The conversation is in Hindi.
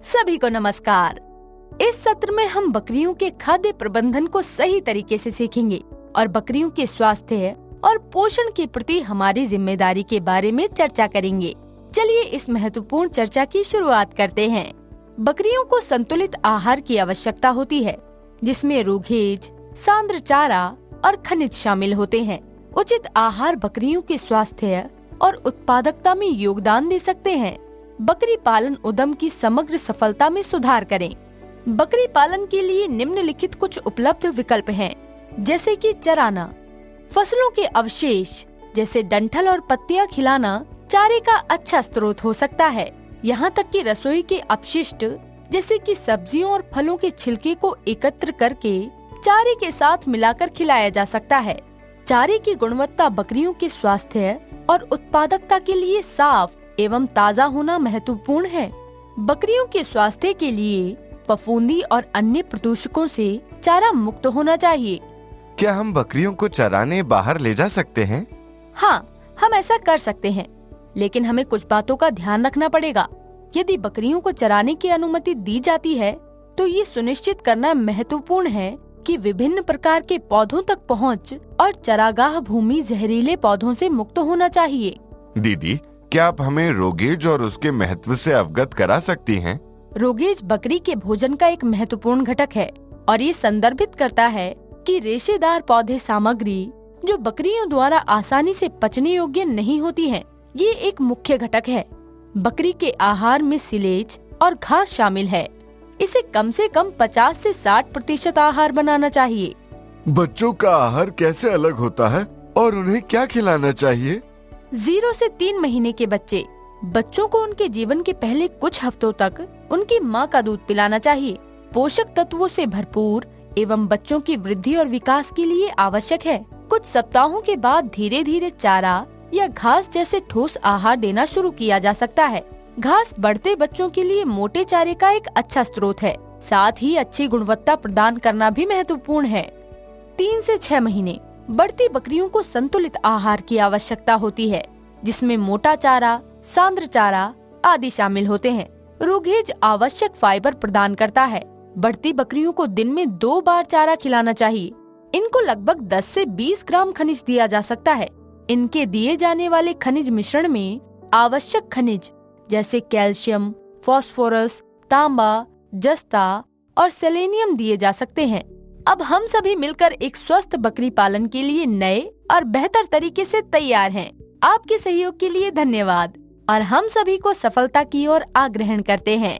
सभी को नमस्कार। इस सत्र में हम बकरियों के खाद्य प्रबंधन को सही तरीके से सीखेंगे और बकरियों के स्वास्थ्य और पोषण के प्रति हमारी जिम्मेदारी के बारे में चर्चा करेंगे। चलिए इस महत्वपूर्ण चर्चा की शुरुआत करते हैं। बकरियों को संतुलित आहार की आवश्यकता होती है, जिसमें रोगेज, सांद्र चारा और खनिज शामिल होते हैं। उचित आहार बकरियों के स्वास्थ्य और उत्पादकता में योगदान दे सकते हैं। बकरी पालन उद्यम की समग्र सफलता में सुधार करें। बकरी पालन के लिए निम्नलिखित कुछ उपलब्ध विकल्प हैं, जैसे कि चराना, फसलों के अवशेष जैसे डंठल और पत्तियां खिलाना चारे का अच्छा स्रोत हो सकता है। यहाँ तक कि रसोई के अपशिष्ट जैसे कि सब्जियों और फलों के छिलके को एकत्र करके चारे के साथ मिलाकर खिलाया जा सकता है। चारे की गुणवत्ता बकरियों के स्वास्थ्य और उत्पादकता के लिए साफ एवं ताज़ा होना महत्वपूर्ण है। बकरियों के स्वास्थ्य के लिए फफूंदी और अन्य प्रदूषकों से चारा मुक्त होना चाहिए। क्या हम बकरियों को चराने बाहर ले जा सकते हैं? हाँ, हम ऐसा कर सकते हैं, लेकिन हमें कुछ बातों का ध्यान रखना पड़ेगा। यदि बकरियों को चराने की अनुमति दी जाती है, तो ये सुनिश्चित करना महत्वपूर्ण है कि विभिन्न प्रकार के पौधों तक पहुँच और चरागाह भूमि जहरीले पौधों से मुक्त होना चाहिए। दीदी, क्या आप हमें रोगेज और उसके महत्व से अवगत करा सकती हैं? रोगेज बकरी के भोजन का एक महत्वपूर्ण घटक है और ये संदर्भित करता है कि रेशेदार पौधे सामग्री जो बकरियों द्वारा आसानी से पचने योग्य नहीं होती है, ये एक मुख्य घटक है। बकरी के आहार में सिलेज और घास शामिल है। इसे कम से कम 50 से 60% आहार बनाना चाहिए। बच्चों का आहार कैसे अलग होता है और उन्हें क्या खिलाना चाहिए? 0 से 3 महीने के बच्चों को उनके जीवन के पहले कुछ हफ्तों तक उनकी माँ का दूध पिलाना चाहिए। पोषक तत्वों से भरपूर एवं बच्चों की वृद्धि और विकास के लिए आवश्यक है। कुछ सप्ताहों के बाद धीरे धीरे चारा या घास जैसे ठोस आहार देना शुरू किया जा सकता है। घास बढ़ते बच्चों के लिए मोटे चारे का एक अच्छा स्रोत है। साथ ही अच्छी गुणवत्ता प्रदान करना भी महत्वपूर्ण है। 3 से 6 महीने बढ़ती बकरियों को संतुलित आहार की आवश्यकता होती है, जिसमें मोटा चारा, सांद्र चारा आदि शामिल होते हैं। रोगेज आवश्यक फाइबर प्रदान करता है। बढ़ती बकरियों को दिन में 2 बार चारा खिलाना चाहिए। इनको लगभग 10 से 20 ग्राम खनिज दिया जा सकता है। इनके दिए जाने वाले खनिज मिश्रण में आवश्यक खनिज जैसे कैल्शियम, फास्फोरस, तांबा, जस्ता और सेलेनियम दिए जा सकते हैं। अब हम सभी मिलकर एक स्वस्थ बकरी पालन के लिए नए और बेहतर तरीके से तैयार हैं। आपके सहयोग के लिए धन्यवाद और हम सभी को सफलता की ओर आग्रहण करते हैं।